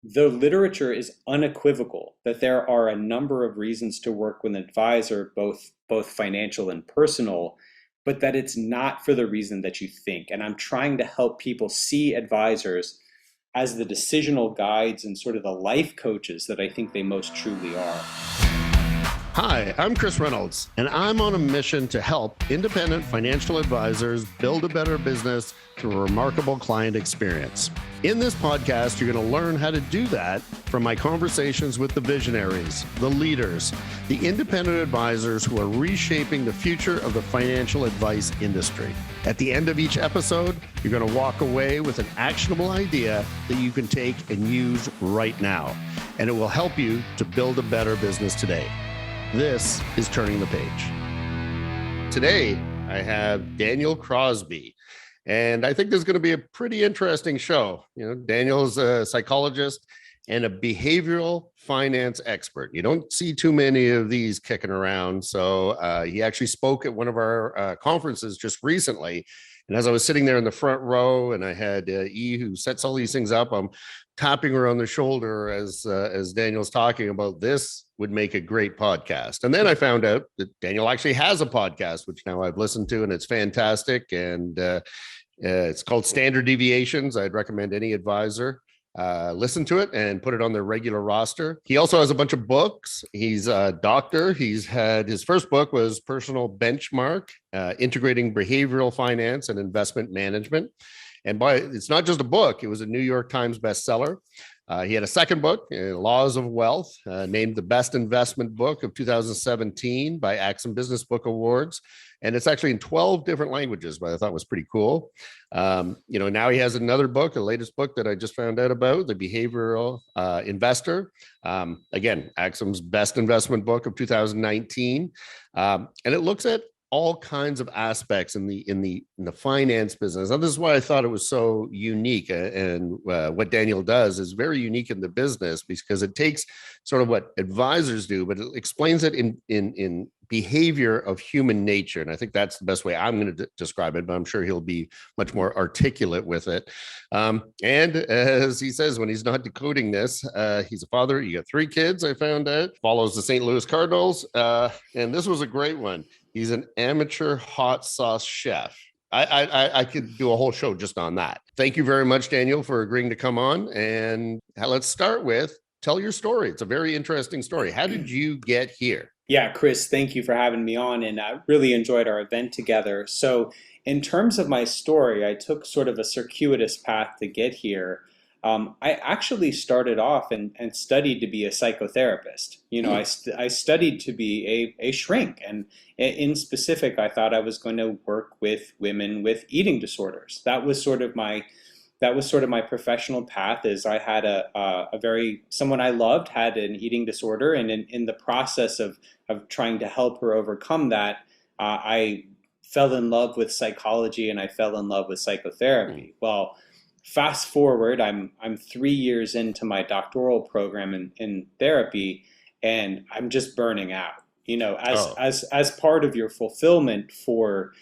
the literature is unequivocal that there are a number of reasons to work with an advisor, both financial and personal, but that it's not for the reason that you think. And I'm trying to help people see advisors as the decisional guides and sort of the life coaches that I think they most truly are. Hi, I'm Chris Reynolds, and I'm on a mission to help independent financial advisors build a better business through a remarkable client experience. In this podcast, you're going to learn how to do that from my conversations with the visionaries, the leaders, the independent advisors who are reshaping the future of the financial advice industry. At the end of each episode, you're going to walk away with an actionable idea that you can take and use right now, and it will help you to build a better business today. This is Turning the Page. Today, I have Daniel Crosby, and I think this is going to be a pretty interesting show. You know, Daniel's a psychologist and a behavioral finance expert. You don't see too many of these kicking around. So he actually spoke at one of our conferences just recently. And as I was sitting there in the front row, and I had E, who sets all these things up, I'm tapping her on the shoulder as Daniel's talking about this would make a great podcast. And then I found out that Daniel actually has a podcast, which now I've listened to, and it's fantastic. And it's called Standard Deviations. I'd recommend any advisor listen to it and put it on their regular roster. He also has a bunch of books. He's a doctor. He's had his first book was Personal Benchmark, Integrating Behavioral Finance and Investment Management. And it's not just a book, it was a New York Times bestseller. He had a second book, Laws of Wealth, named the best investment book of 2017 by Axiom Business Book Awards. And it's actually in 12 different languages, but I thought was pretty cool. Now he has another book, the latest book that I just found out about, The Behavioral Investor. Again, Axiom's best investment book of 2019. And it looks at all kinds of aspects in the finance business. And this is why I thought it was so unique. And what Daniel does is very unique in the business because it takes sort of what advisors do, but it explains it in behavior of human nature. And I think that's the best way I'm going to describe it, but I'm sure he'll be much more articulate with it. And as he says, when he's not decoding this, he's a father. You got 3 kids, I found out, follows the St. Louis Cardinals. And this was a great one. He's an amateur hot sauce chef. I could do a whole show just on that. Thank you very much, Daniel, for agreeing to come on. And let's start with, tell your story. It's a very interesting story. How did you get here? Yeah, Chris, thank you for having me on, and I really enjoyed our event together. So in terms of my story, I took sort of a circuitous path to get here. I actually started off and studied to be a psychotherapist. I studied to be a shrink, and in specific, I thought I was going to work with women with eating disorders. That was sort of my professional path. Is I had someone I loved had an eating disorder, and in the process of trying to help her overcome that, I fell in love with psychology and I fell in love with psychotherapy. Well, fast forward, I'm 3 years into my doctoral program in therapy, and I'm just burning out. As part of your fulfillment for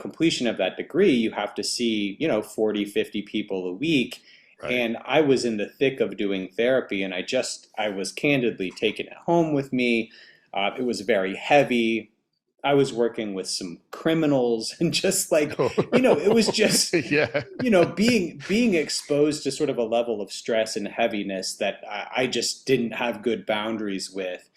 completion of that degree, you have to see 40, 50 people a week. Right. And I was in the thick of doing therapy, and I was candidly taking it home with me. It was very heavy. I was working with some criminals, and just like, it was just, yeah. Being exposed to sort of a level of stress and heaviness that I just didn't have good boundaries with.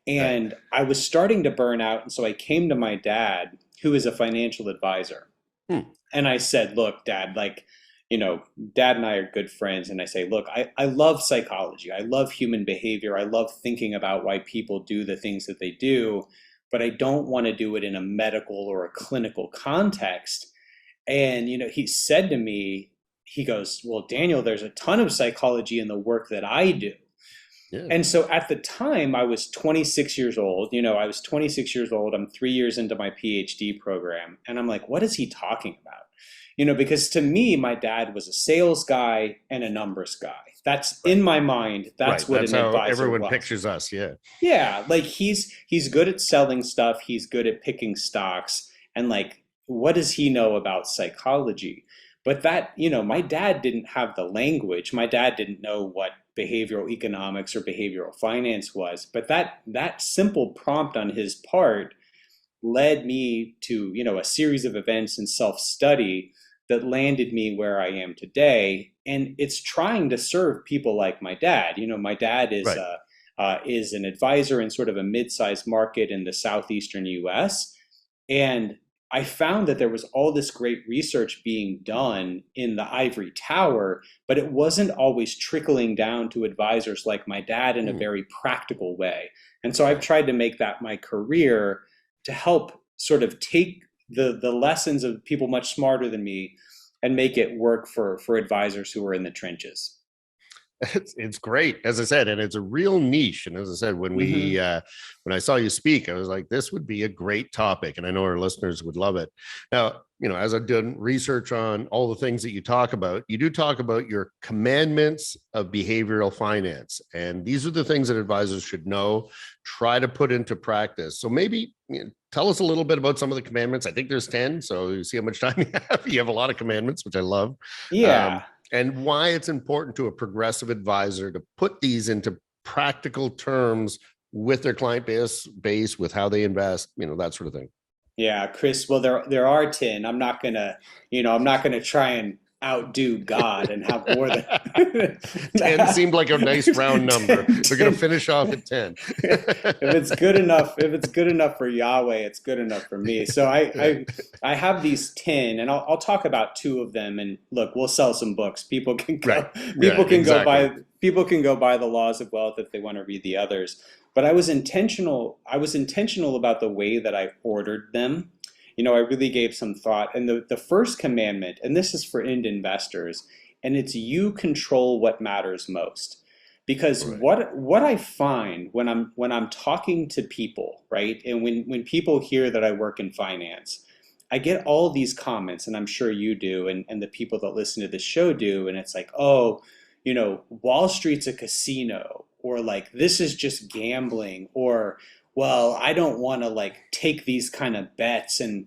And right. I was starting to burn out. And so I came to my dad, who is a financial advisor. And I said, look, Dad, Dad and I are good friends. And I say, look, I love psychology. I love human behavior. I love thinking about why people do the things that they do, but I don't want to do it in a medical or a clinical context. And, he said to me, he goes, well, Daniel, there's a ton of psychology in the work that I do. Yeah. And so at the time I was 26 years old, I was 26 years old. I'm 3 years into my PhD program. And I'm like, what is he talking about? Because to me, my dad was a sales guy and a numbers guy. That's right. In my mind. That's right. What that's an advisor was. Everyone pictures us. Yeah. Yeah. Like he's good at selling stuff. He's good at picking stocks. And what does he know about psychology? But that, my dad didn't have the language. My dad didn't know what behavioral economics or behavioral finance was. But that simple prompt on his part led me to, a series of events and self-study that landed me where I am today. And it's trying to serve people like my dad. My dad Right. is an advisor in sort of a mid-sized market in the southeastern US. And I found that there was all this great research being done in the ivory tower, but it wasn't always trickling down to advisors like my dad in a very practical way. And so I've tried to make that my career to help sort of take the lessons of people much smarter than me and make it work for advisors who are in the trenches. It's great, as I said, and it's a real niche. And as I said, when I saw you speak, I was like, this would be a great topic, and I know our listeners would love it. Now, as I've done research on all the things that you talk about, you do talk about your commandments of behavioral finance, and these are the things that advisors should know, try to put into practice. So maybe tell us a little bit about some of the commandments. I think there's 10, so you see how much time you have. You have a lot of commandments, which I love. Yeah. And why it's important to a progressive advisor to put these into practical terms with their client base, with how they invest, that sort of thing. Yeah, Chris. Well, there are 10. I'm not gonna try and outdo God and have more than 10 seemed like a nice round number. We're gonna finish off at 10. If it's good enough for Yahweh, it's good enough for me. So I have these 10, and I'll talk about 2 of them. And look, we'll sell some books. People can go. People can go buy The Laws of Wealth if they want to read the others. But I was intentional about the way that I ordered them. I really gave some thought. And the first commandment, and this is for end investors, and it's you control what matters most. Because what I find when I'm talking to people, right? And when people hear that I work in finance, I get all these comments, and I'm sure you do, and the people that listen to this show do, and it's like, oh, Wall Street's a casino, or like, this is just gambling, or, well, I don't want to take these kind of bets. And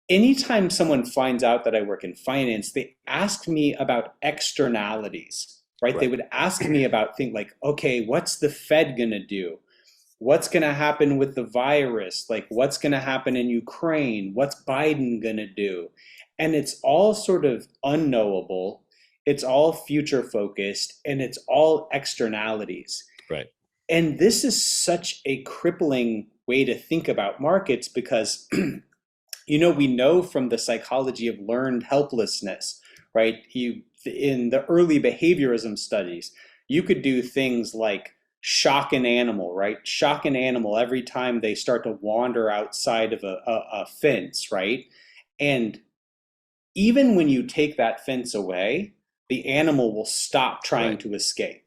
anytime someone finds out that I work in finance, they ask me about externalities, right? They would ask me about things like, okay, what's the Fed going to do? What's going to happen with the virus? Like, what's going to happen in Ukraine? What's Biden going to do? And it's all sort of unknowable. It's all future focused, and it's all externalities. Right. And this is such a crippling way to think about markets because, we know from the psychology of learned helplessness, right? In the early behaviorism studies, you could do things like shock an animal, right? Shock an animal every time they start to wander outside of a fence, right? And even when you take that fence away, the animal will stop trying to escape.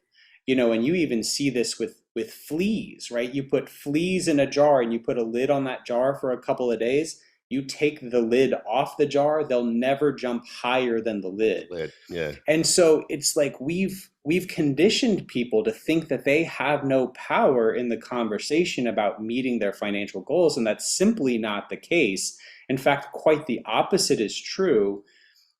And you even see this with fleas, right? You put fleas in a jar and you put a lid on that jar for a couple of days. You take the lid off the jar, they'll never jump higher than the lid. Yeah. And so it's like we've conditioned people to think that they have no power in the conversation about meeting their financial goals, and that's simply not the case. In fact, quite the opposite is true.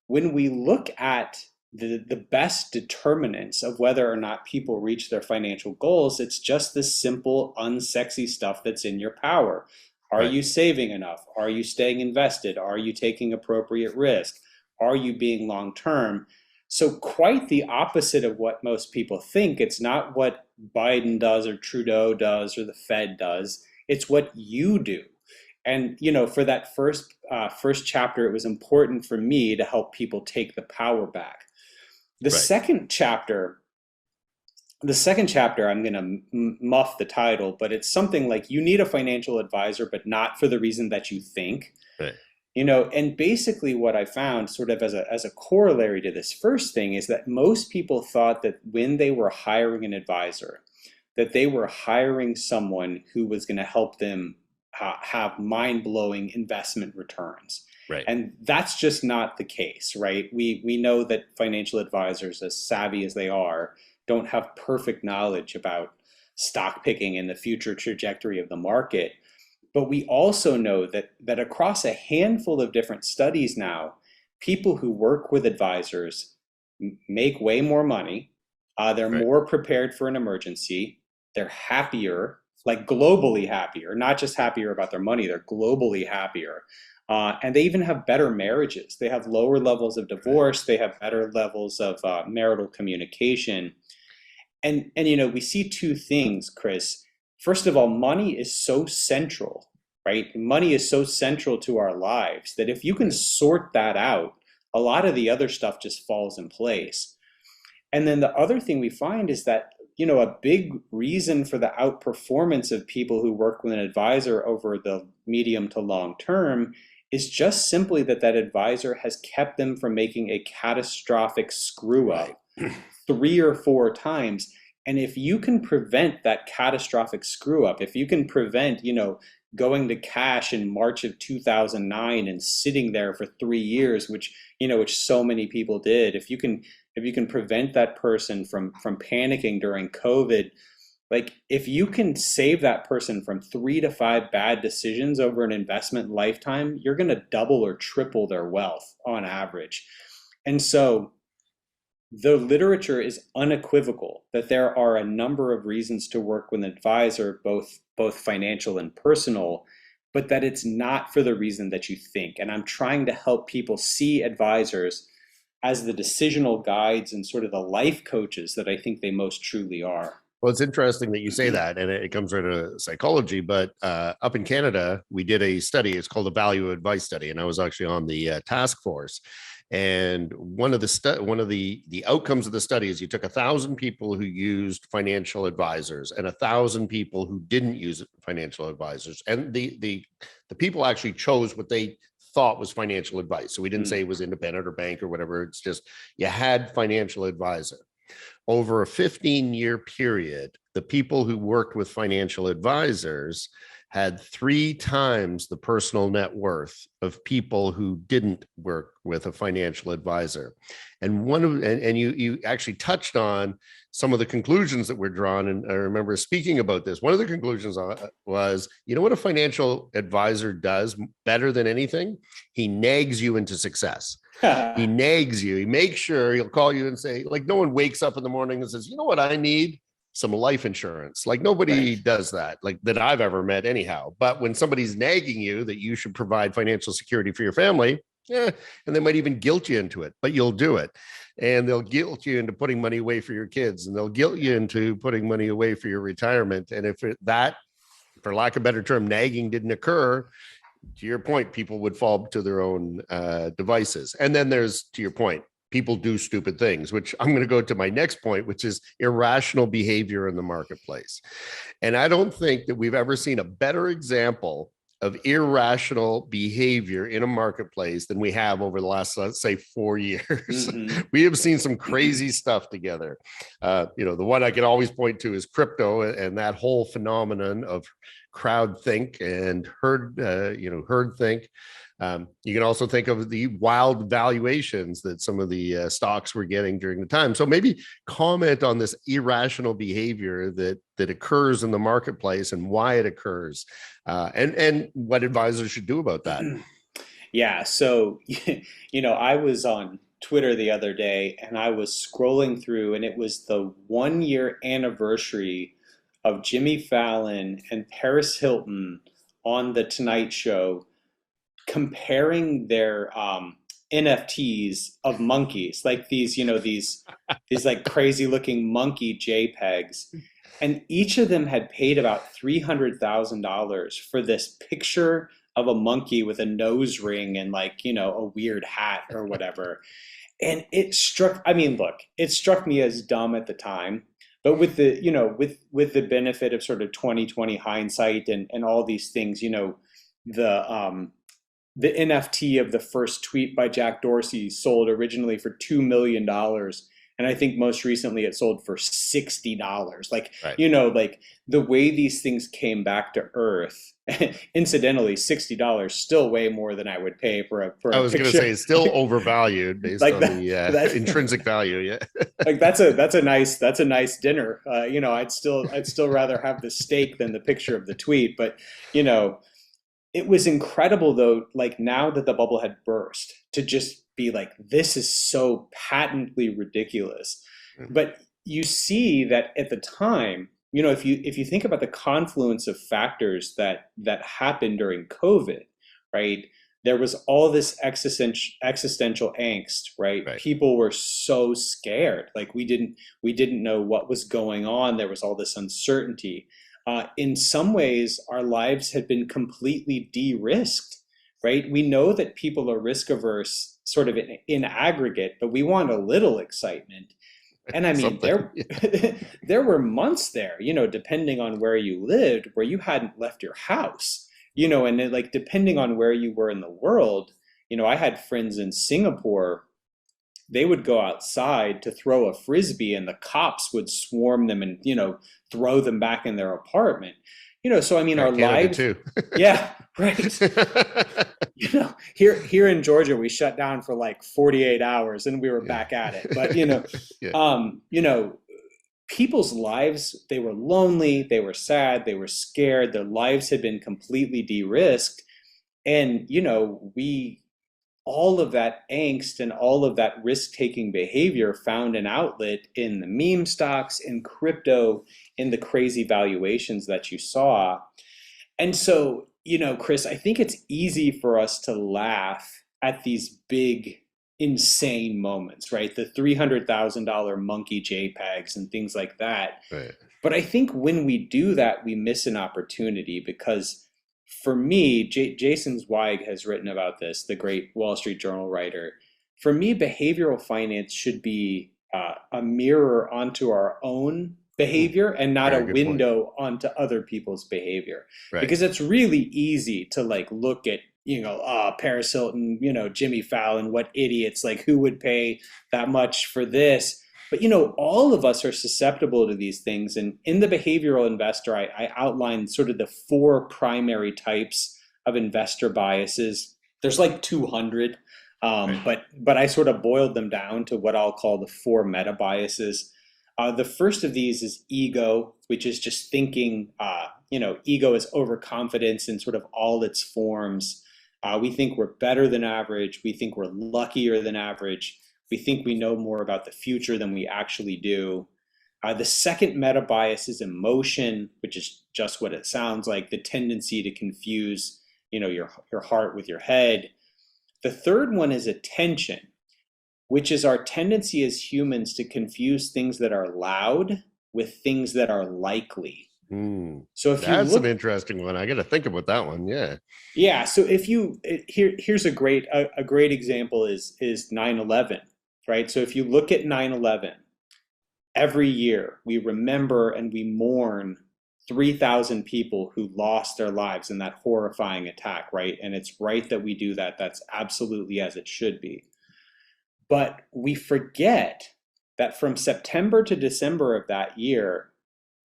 When we look at the best determinants of whether or not people reach their financial goals, it's just this simple, unsexy stuff that's in your power. Are you saving enough? Are you staying invested? Are you taking appropriate risk? Are you being long-term? So quite the opposite of what most people think. It's not what Biden does or Trudeau does or the Fed does. It's what you do. And, for that first chapter, it was important for me to help people take the power back. The second chapter, I'm going to muff the title, but it's something like you need a financial advisor, but not for the reason that you think. Right. And basically what I found sort of as a corollary to this first thing is that most people thought that when they were hiring an advisor, that they were hiring someone who was going to help them have mind-blowing investment returns. Right. And that's just not the case, right? We know that financial advisors, as savvy as they are, don't have perfect knowledge about stock picking and the future trajectory of the market. But we also know that across a handful of different studies now, people who work with advisors make way more money, They're Right. more prepared for an emergency. They're happier, like globally happier, not just happier about their money, they're globally happier. And they even have better marriages. They have lower levels of Right. divorce. They have better levels of marital communication. And we see two things, Chris. First of all, money is so central, right? Money is so central to our lives that if you can Right. sort that out, a lot of the other stuff just falls in place. And then the other thing we find is that, a big reason for the outperformance of people who work with an advisor over the medium to long term is just simply that that advisor has kept them from making a catastrophic screw Right. up 3 or 4 times. And if you can prevent that catastrophic screw up, if you can prevent, going to cash in March of 2009 and sitting there for 3 years, which so many people did, if you can prevent that person from panicking during COVID, like if you can save that person from 3 to 5 bad decisions over an investment lifetime, you're going to double or triple their wealth on average. And so the literature is unequivocal that there are a number of reasons to work with an advisor, both financial and personal, but that it's not for the reason that you think. And I'm trying to help people see advisors as the decisional guides and sort of the life coaches that I think they most truly are. Well, it's interesting that you say that, and it comes right out of psychology. But up in Canada, we did a study. It's called the Value Advice Study, and I was actually on the task force. And one of the outcomes of the study is you took 1,000 people who used financial advisors and 1,000 people who didn't use financial advisors, and the people actually chose what they thought was financial advice. So we didn't say it was independent or bank or whatever. It's just you had financial advisor. Over a 15-year period, the people who worked with financial advisors had 3 times the personal net worth of people who didn't work with a financial advisor. And you actually touched on some of the conclusions that were drawn. And I remember speaking about this. One of the conclusions was, what a financial advisor does better than anything? He nags you into success. He nags you. He makes sure he'll call you and say, like, no one wakes up in the morning and says, you know what I need? Some life insurance. Like nobody Right. does that, like that I've ever met anyhow. But when somebody's nagging you that you should provide financial security for your family, and they might even guilt you into it, but you'll do it. And they'll guilt you into putting money away for your kids, and they'll guilt you into putting money away for your retirement. And if that, for lack of a better term, nagging didn't occur, to your point, people would fall to their own devices. And then there's, to your point, people do stupid things, which I'm going to go to my next point, which is irrational behavior in the marketplace. And I don't think that we've ever seen a better example of irrational behavior in a marketplace than we have over the last, let's say, 4 years. Mm-hmm. We have seen some crazy stuff together. The one I can always point to is crypto and that whole phenomenon of crowd think and herd think. You can also think of the wild valuations that some of the stocks were getting during the time. So maybe comment on this irrational behavior that occurs in the marketplace and why it occurs, and what advisors should do about that. Yeah. So, I was on Twitter the other day and I was scrolling through, and it was the 1 year anniversary of Jimmy Fallon and Paris Hilton on The Tonight Show comparing their NFTs of monkeys, like these like crazy looking monkey JPEGs. And each of them had paid about $300,000 for this picture of a monkey with a nose ring and a weird hat or whatever. And it struck me as dumb at the time. But with the benefit of sort of 2020 hindsight and all these things, the NFT of the first tweet by Jack Dorsey sold originally for $2 million. And I think most recently it sold for $60. Right. Like the way these things came back to earth, incidentally, $60, still way more than I would pay for a I was going to picture. say it's still overvalued based Like on that, the intrinsic value. Yeah. like that's a nice dinner. I'd still rather have the steak than the picture of the tweet. But it was incredible though, like now that the bubble had burst, to just be like, this is so patently ridiculous. But you see that at the time, if you think about the confluence of factors that happened during COVID, right? There was all this existential angst, right? Right. People were so scared, like we didn't know what was going on. There was all this uncertainty. In some ways, our lives had been completely de-risked, right? We know that people are risk averse, sort of in aggregate, but we want a little excitement. And I mean, Something. there there were months there, depending on where you lived, where you hadn't left your house, and then, like depending on where you were in the world, I had friends in Singapore. They would go outside to throw a frisbee, and the cops would swarm them and throw them back in their apartment. So I mean, Yeah, our Canada lives. too. Yeah, right. Here in Georgia, we shut down for like 48 hours and we were Yeah. back at it. But Yeah. people's lives, they were lonely, they were sad, they were scared, their lives had been completely de-risked. And we all of that angst and all of that risk-taking behavior found an outlet in the meme stocks, in crypto, in the crazy valuations that you saw. And so, Chris, I think it's easy for us to laugh at these big, insane moments, right? The $300,000 monkey JPEGs and things like that. Right. But I think when we do that, we miss an opportunity because for me, Jason Zweig has written about this, the great Wall Street Journal writer. For me, behavioral finance should be a mirror onto our own behavior and not Very a good point. window onto other people's behavior. Right. Because it's really easy to like look at, Paris Hilton, Jimmy Fallon, what idiots, like who would pay that much for this? But all of us are susceptible to these things. And in the Behavioral Investor, I outlined sort of the 4 primary types of investor biases. There's like 200, but I sort of boiled them down to what I'll call the 4 meta biases. The first of these is ego, which is just thinking, ego is overconfidence in sort of all its forms. We think we're better than average. We think we're luckier than average. We think we know more about the future than we actually do. The second meta bias is emotion, which is just what it sounds like, the tendency to confuse, your heart with your head. The third one is attention, which is our tendency as humans to confuse things that are loud with things that are likely. So if That's an interesting one. I got to think about that one. Yeah. Yeah. So here's a great example is 9/11, right? So if you look at 9/11, every year we remember and we mourn 3,000 people who lost their lives in that horrifying attack, right? And it's right that we do that. That's absolutely as it should be. But we forget that from September to December of that year,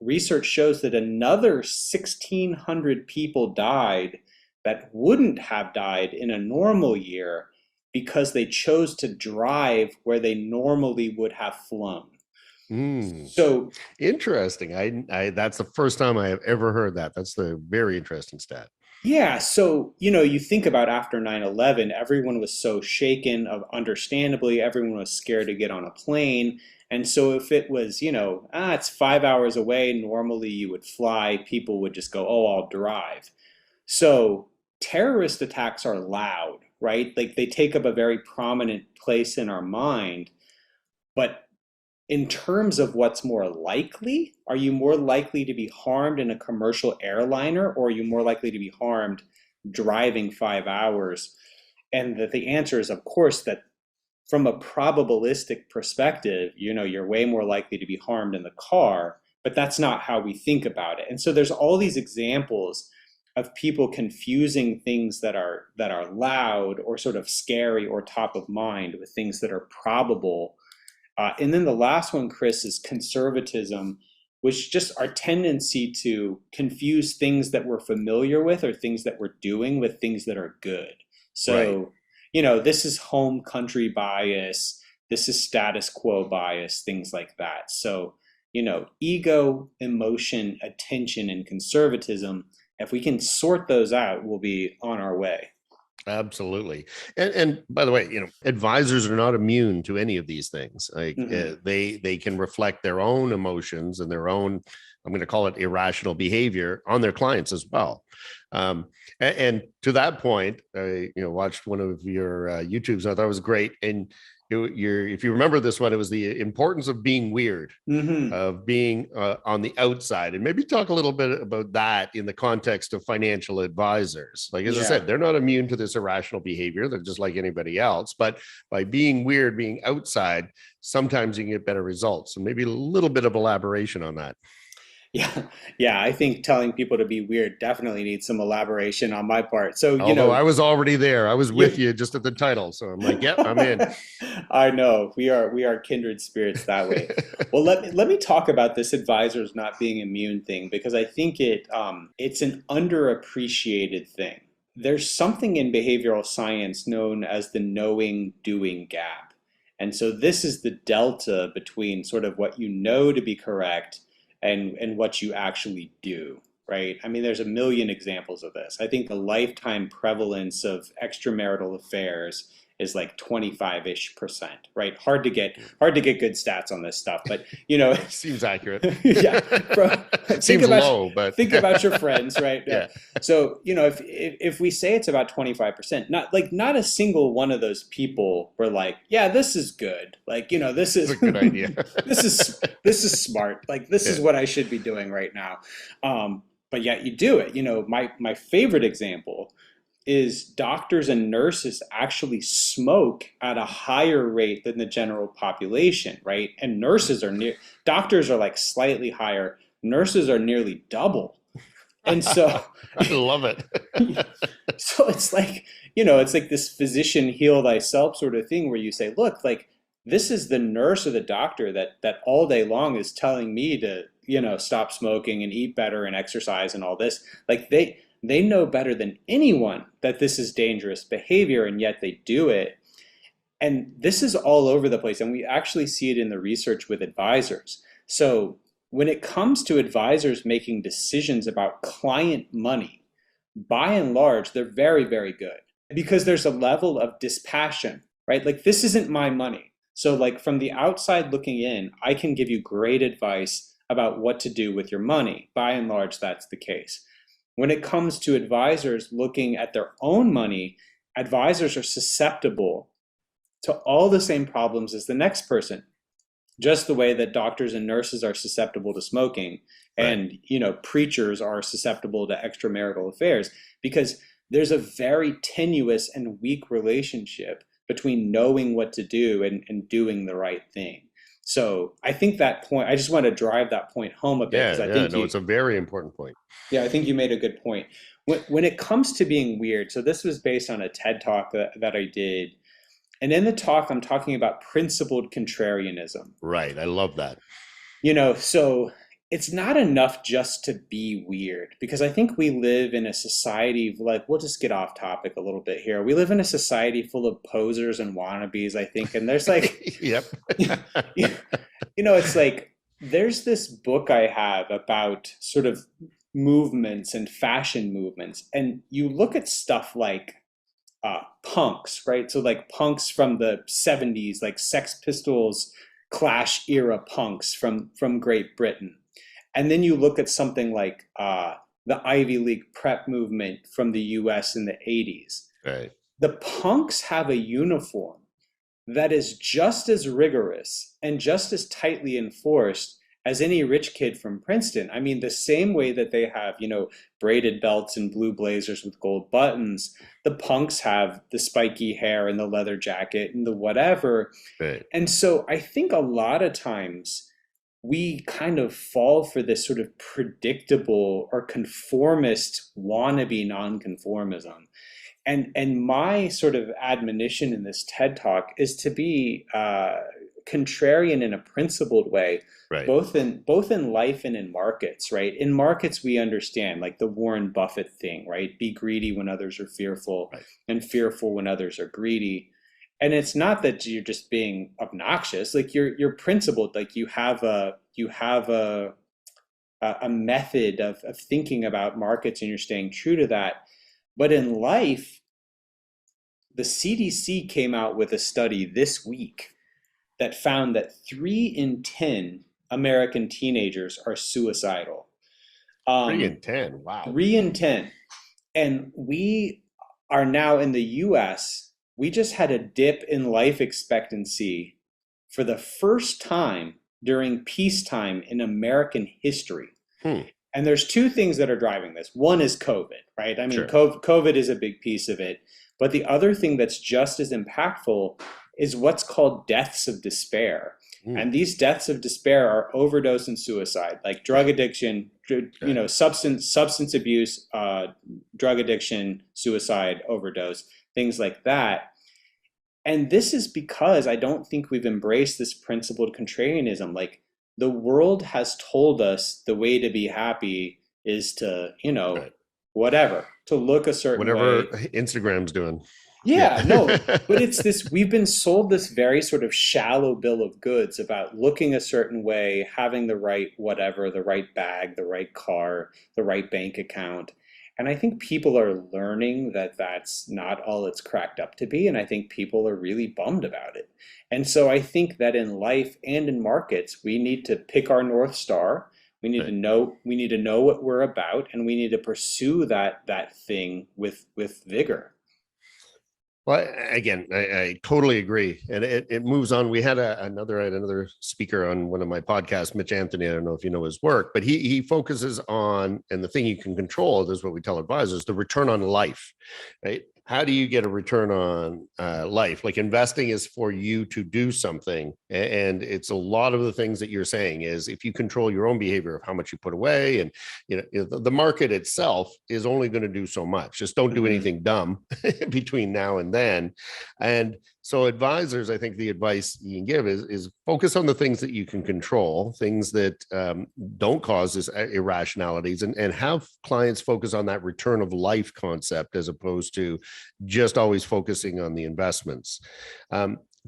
research shows that another 1,600 people died that wouldn't have died in a normal year because they chose to drive where they normally would have flown. So interesting. I that's the first time I have ever heard that. That's the very interesting stat. Yeah. So, you think about after 9/11, everyone was so shaken, understandably, everyone was scared to get on a plane. And so if it was, it's 5 hours away, normally you would fly, people would just go, oh, I'll drive. So terrorist attacks are loud, right? Like they take up a very prominent place in our mind. But in terms of what's more likely, are you more likely to be harmed in a commercial airliner, or are you more likely to be harmed driving 5 hours? And that the answer is, of course, that from a probabilistic perspective, you're way more likely to be harmed in the car, but that's not how we think about it. And so there's all these examples of people confusing things that are loud or sort of scary or top of mind with things that are probable. And then the last one, Chris, is conservatism, which just our tendency to confuse things that we're familiar with or things that we're doing with things that are good. So, this is home country bias, this is status quo bias, things like that. So, ego, emotion, attention, and conservatism, if we can sort those out, we'll be on our way. Absolutely. And by the way, advisors are not immune to any of these things. Like Hmm. they can reflect their own emotions and their own, I'm going to call it irrational behavior on their clients as well. And to that point, I watched one of your YouTubes. I thought it was great. And if you remember this one, it was the importance of being weird, Hmm. of being on the outside, and maybe talk a little bit about that in the context of financial advisors. Like, as I Yeah. said, they're not immune to this irrational behavior. They're just like anybody else. But by being weird, being outside, sometimes you can get better results. And maybe a little bit of elaboration on that. Yeah, yeah, I think telling people to be weird definitely needs some elaboration on my part. So, Although I was already there, I was with you you just at the title. So I'm like, yep, I'm in. I know we are kindred spirits that way. Well, let me talk about this advisors not being immune thing because I think it's an underappreciated thing. There's something in behavioral science known as the knowing doing gap. And so this is the delta between sort of what you know to be correct and what you actually do, right? I mean, there's a million examples of this. I think the lifetime prevalence of extramarital affairs is like 25-ish%, right? Hard to get good stats on this stuff, but Seems accurate. yeah, think Seems about low, but think about your friends, right? Yeah. yeah, So, if we say it's about 25%, not a single one of those people were like, yeah, this is good. Like, this it's is a good idea. this is smart. Like, this is Yeah, what I should be doing right now. But yet you do it. My favorite example is doctors and nurses actually smoke at a higher rate than the general population, right? And doctors are like slightly higher, nurses are nearly double. And so, I love it. so it's like this physician heal thyself sort of thing where you say, look, like this is the nurse or the doctor that all day long is telling me to, stop smoking and eat better and exercise and all this. Like they know better than anyone that this is dangerous behavior, and yet they do it. And this is all over the place. And we actually see it in the research with advisors. So when it comes to advisors making decisions about client money, by and large, they're very, very good because there's a level of dispassion, right? Like, this isn't my money. So, like, from the outside looking in, I can give you great advice about what to do with your money. By and large, that's the case. When it comes to advisors looking at their own money, advisors are susceptible to all the same problems as the next person, just the way that doctors and nurses are susceptible to smoking Right. and preachers are susceptible to extramarital affairs, because there's a very tenuous and weak relationship between knowing what to do and doing the right thing. So I think that point, I just want to drive that point home a bit because Yeah, I yeah. think No, it's a very important point. yeah, I think you made a good point. When it comes to being weird, so this was based on a TED talk that I did. And in the talk, I'm talking about principled contrarianism. Right. I love that. So it's not enough just to be weird because I think we live in a society like, we'll just get off topic a little bit here. We live in a society full of posers and wannabes, I think. And there's like, Yep. it's like, there's this book I have about sort of movements and fashion movements. And you look at stuff like punks, right? So like punks from the 70s, like Sex Pistols, Clash era punks from Great Britain. And then you look at something like the Ivy League prep movement from the US in the 80s. Right. The punks have a uniform that is just as rigorous and just as tightly enforced as any rich kid from Princeton. I mean, the same way that they have, braided belts and blue blazers with gold buttons, the punks have the spiky hair and the leather jacket and the whatever. Right. And so I think a lot of times we kind of fall for this sort of predictable or conformist wannabe nonconformism. And my sort of admonition in this TED talk is to be contrarian in a principled way, Right. both in life and in markets, right? In markets, we understand like the Warren Buffett thing, right? Be greedy when others are fearful, Right. and fearful when others are greedy. And it's not that you're just being obnoxious, like you're principled, like you have a method of thinking about markets and you're staying true to that. But in life, the CDC came out with a study this week that found that 3 in 10 American teenagers are suicidal. Three Um, and 10. Wow. 3 in 10. And we are now in the US, we just had a dip in life expectancy for the first time during peacetime in American history. Hmm. And there's two things that are driving this. One is COVID, right? I mean, Sure. COVID is a big piece of it. But the other thing that's just as impactful is what's called deaths of despair. Hmm. And these deaths of despair are overdose and suicide, like drug Right. addiction, Right. substance abuse, drug addiction, suicide, overdose, things like that. And this is because I don't think we've embraced this principled contrarianism. Like the world has told us the way to be happy is to, Right. whatever, to look a certain Whatever way. Instagram's doing. Yeah. Yeah, no, but it's this, we've been sold this very sort of shallow bill of goods about looking a certain way, having the right whatever, the right bag, the right car, the right bank account. And I think people are learning that that's not all it's cracked up to be. And I think people are really bummed about it. And so I think that in life and in markets, we need to pick our North Star. Right. We need to know what we're about, and we need to pursue that thing with vigor. Well, again, I totally agree. And it moves on. We had another speaker on one of my podcasts, Mitch Anthony. I don't know if you know his work, but he focuses on, and the thing you can control, this is what we tell advisors, the return on life, right? How do you get a return on life? Like investing is for you to do something. And it's a lot of the things that you're saying is if you control your own behavior of how much you put away, and the market itself is only going to do so much. Just don't do Mhm. anything dumb between now and then. And so advisors, I think the advice you can give is focus on the things that you can control, things that don't cause this irrationalities, and have clients focus on that return of life concept as opposed to just always focusing on the investments.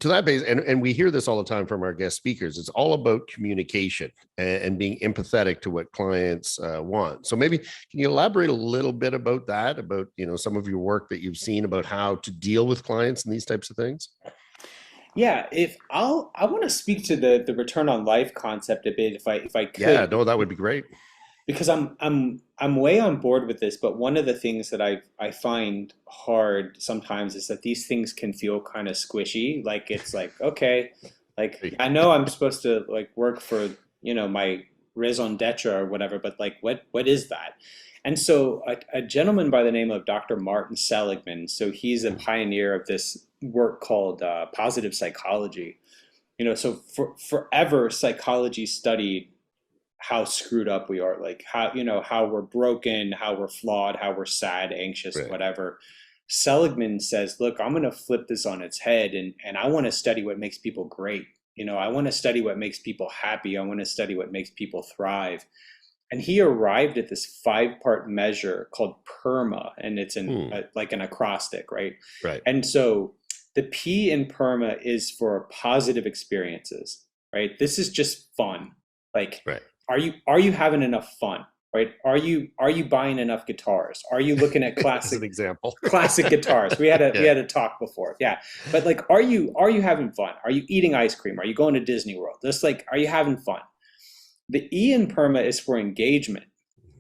To that base, and we hear this all the time from our guest speakers, it's all about communication and being empathetic to what clients want. So maybe can you elaborate a little bit about that, about some of your work that you've seen about how to deal with clients and these types of things? Yeah, if I want to speak to the return on life concept a bit if I Yeah, could, no, that would be great. because I'm way on board with this, but one of the things that I find hard sometimes is that these things can feel kind of squishy. Like it's like, okay, like I know I'm supposed to like work for, my raison d'etre or whatever, but like what is that? And so a gentleman by the name of Dr. Martin Seligman, so he's a pioneer of this work called positive psychology. So forever psychology studied how screwed up we are, like how we're broken, how we're flawed, how we're sad, anxious, Right. whatever. Seligman says, look, I'm going to flip this on its head, and I want to study what makes people great. I want to study what makes people happy. I want to study what makes people thrive. And he arrived at this 5-part measure called PERMA, and it's Hmm. like an acrostic, right? Right. And so the P in PERMA is for positive experiences, right? This is just fun. Like, Right. are you having enough fun, right? Are you buying enough guitars? Are you looking at As an example. classic guitars? We had a we Yeah. had a talk before, yeah. But like, are you having fun? Are you eating ice cream? Are you going to Disney World? Just like, are you having fun? The E in PERMA is for engagement.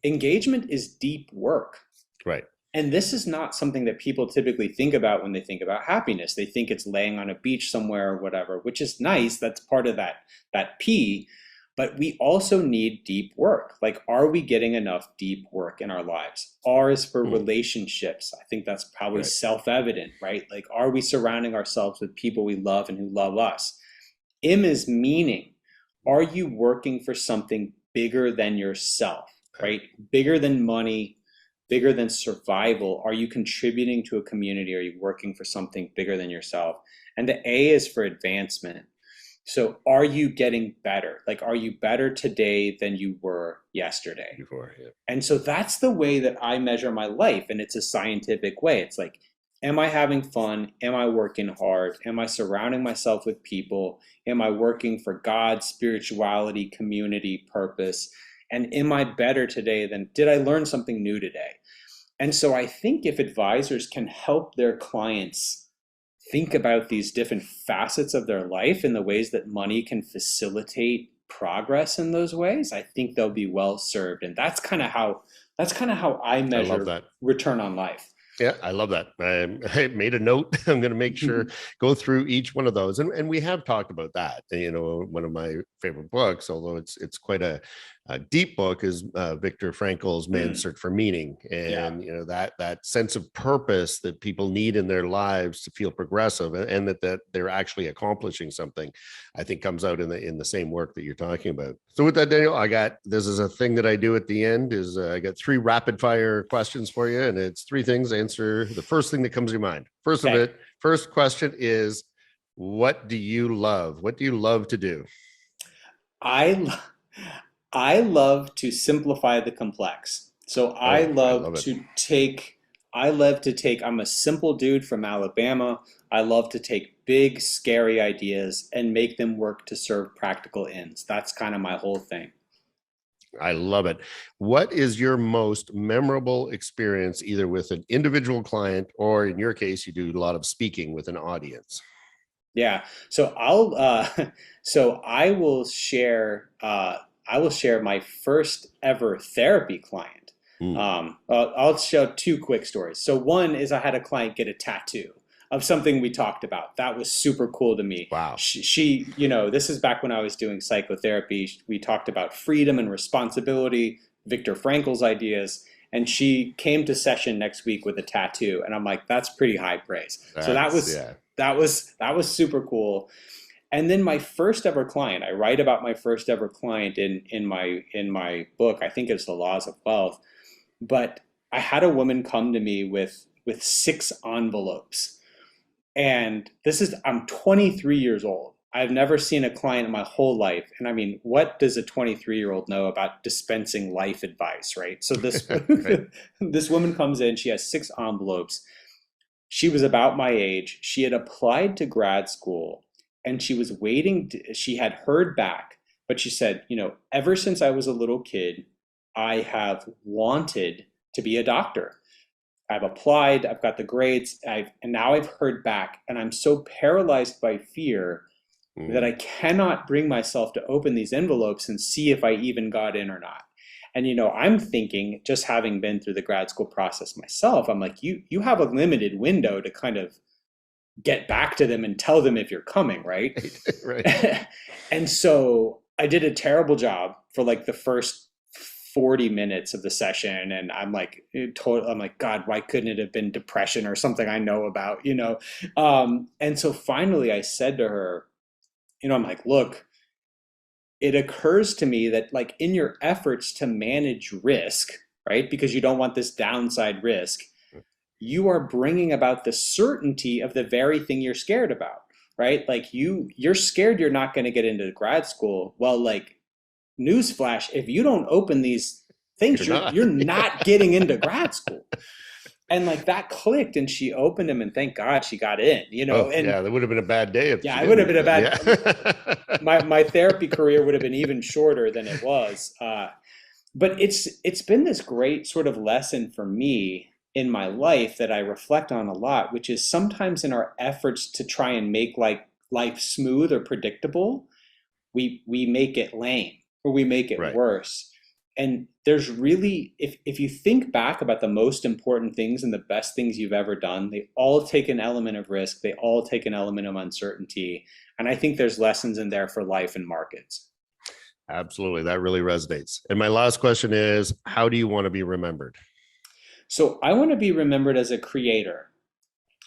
Engagement is deep work. Right. And this is not something that people typically think about when they think about happiness. They think it's laying on a beach somewhere or whatever, which is nice. That's part of that P. But we also need deep work. Like, are we getting enough deep work in our lives? R is for Hmm. relationships. I think that's probably Right. self-evident, right? Like, are we surrounding ourselves with people we love and who love us? M is meaning. Are you working for something bigger than yourself, Right. right? Bigger than money, bigger than survival? Are you contributing to a community? Are you working for something bigger than yourself? And the A is for advancement. So are you getting better? Like, are you better today than you were yesterday? Before. Yeah. And so that's the way that I measure my life. And it's a scientific way. It's like, am I having fun? Am I working hard? Am I surrounding myself with people? Am I working for God, spirituality, community, purpose? And am I better today than did I learn something new today? And so I think if advisors can help their clients think about these different facets of their life and the ways that money can facilitate progress in those ways, I think they'll be well served. And that's kind of how I I love measure that. return on life. Yeah, I love that. I made a note. I'm going to make sure go through each one of those, and we have talked about that. You know, one of my favorite books, although it's quite a deep book, is Viktor Frankl's Man's Search for Meaning, Yeah. and you know that sense of purpose that people need in their lives to feel progressive, and that they're actually accomplishing something. I think comes out in the same work that you're talking about. So with that, Daniel, this is a thing that I do at the end is I got 3 rapid fire questions for you, and it's 3 things. Answer the first thing that comes to your mind. First question is, what do you love? What do you love to do? I I love to simplify the complex. So Oh, I love it. I'm a simple dude from Alabama. I love to take big, scary ideas and make them work to serve practical ends. That's kind of my whole thing. I love it. What is your most memorable experience, either with an individual client or in your case, you do a lot of speaking with an audience? Yeah. So so I will share my first ever therapy client. Mm, I'll share 2 quick stories. So one is I had a client get a tattoo of something we talked about. That was super cool to me. wow. This is back when I was doing psychotherapy. We talked about freedom and responsibility, Viktor Frankl's ideas, and she came to session next week with a tattoo, and I'm like, that's pretty high praise. So Yeah. that was super cool. And then my first ever client, I write about my first ever client in my book. I think it's The Laws of Wealth. But I had a woman come to me with 6 envelopes. And I'm 23 years old. I've never seen a client in my whole life. And I mean, what does a 23-year-old know about dispensing life advice, right? So this Right. this woman comes in, she has 6 envelopes. She was about my age. She had applied to grad school and she was she had heard back, but she said, ever since I was a little kid, I have wanted to be a doctor. I've applied, I've got the grades, and now I've heard back, and I'm so paralyzed by fear that I Mm, cannot bring myself to open these envelopes and see if I even got in or not. And I'm thinking, just having been through the grad school process myself, I'm like, you have a limited window to kind of get back to them and tell them if you're coming, right? right. And so I did a terrible job for like the first 40 minutes of the session. And I'm like, God, why couldn't it have been depression or something I know about? And so finally I said to her, I'm like, look, it occurs to me that like in your efforts to manage risk, right? Because you don't want this downside risk, you are bringing about the certainty of the very thing you're scared about, right? Like you're scared you're not going to get into grad school. Well, like newsflash, if you don't open these things, You're not. you're not getting into grad school. And like that clicked and she opened them and thank God she got in, Oh, and yeah, that would have been a bad day if yeah, she it would have didn't. been a bad, Yeah. my therapy career would have been even shorter than it was. But it's been this great sort of lesson for me in my life that I reflect on a lot, which is sometimes in our efforts to try and make like life smooth or predictable, we make it lame or we make it Right. worse. And there's really, if you think back about the most important things and the best things you've ever done, they all take an element of risk. They all take an element of uncertainty. And I think there's lessons in there for life and markets. Absolutely. That really resonates. And my last question is, how do you want to be remembered? So I want to be remembered as a creator.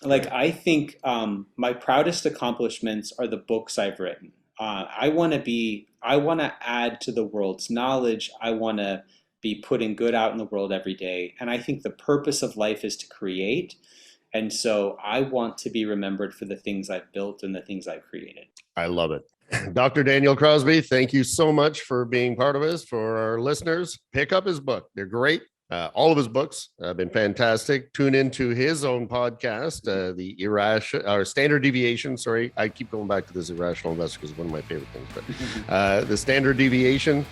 Like Right. I think my proudest accomplishments are the books I've written. I want to add to the world's knowledge. I want to be putting good out in the world every day. And I think the purpose of life is to create. And so I want to be remembered for the things I've built and the things I've created. I love it. Dr. Daniel Crosby, thank you so much for being part of this. For our listeners, pick up his book. They're great. All of his books have been fantastic. Tune into his own podcast, the Standard Deviation. Sorry, I keep going back to this Irrational Investor because it's one of my favorite things. But the Standard Deviation,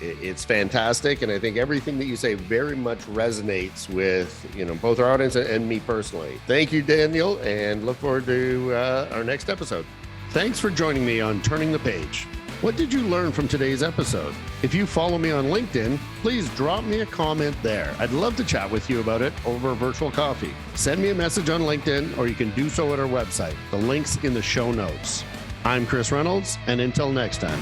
it's fantastic, and I think everything that you say very much resonates with both our audience and me personally. Thank you, Daniel, and look forward to our next episode. Thanks for joining me on Turning the Page. What did you learn from today's episode? If you follow me on LinkedIn, please drop me a comment there. I'd love to chat with you about it over a virtual coffee. Send me a message on LinkedIn, or you can do so at our website. The link's in the show notes. I'm Chris Reynolds, and until next time.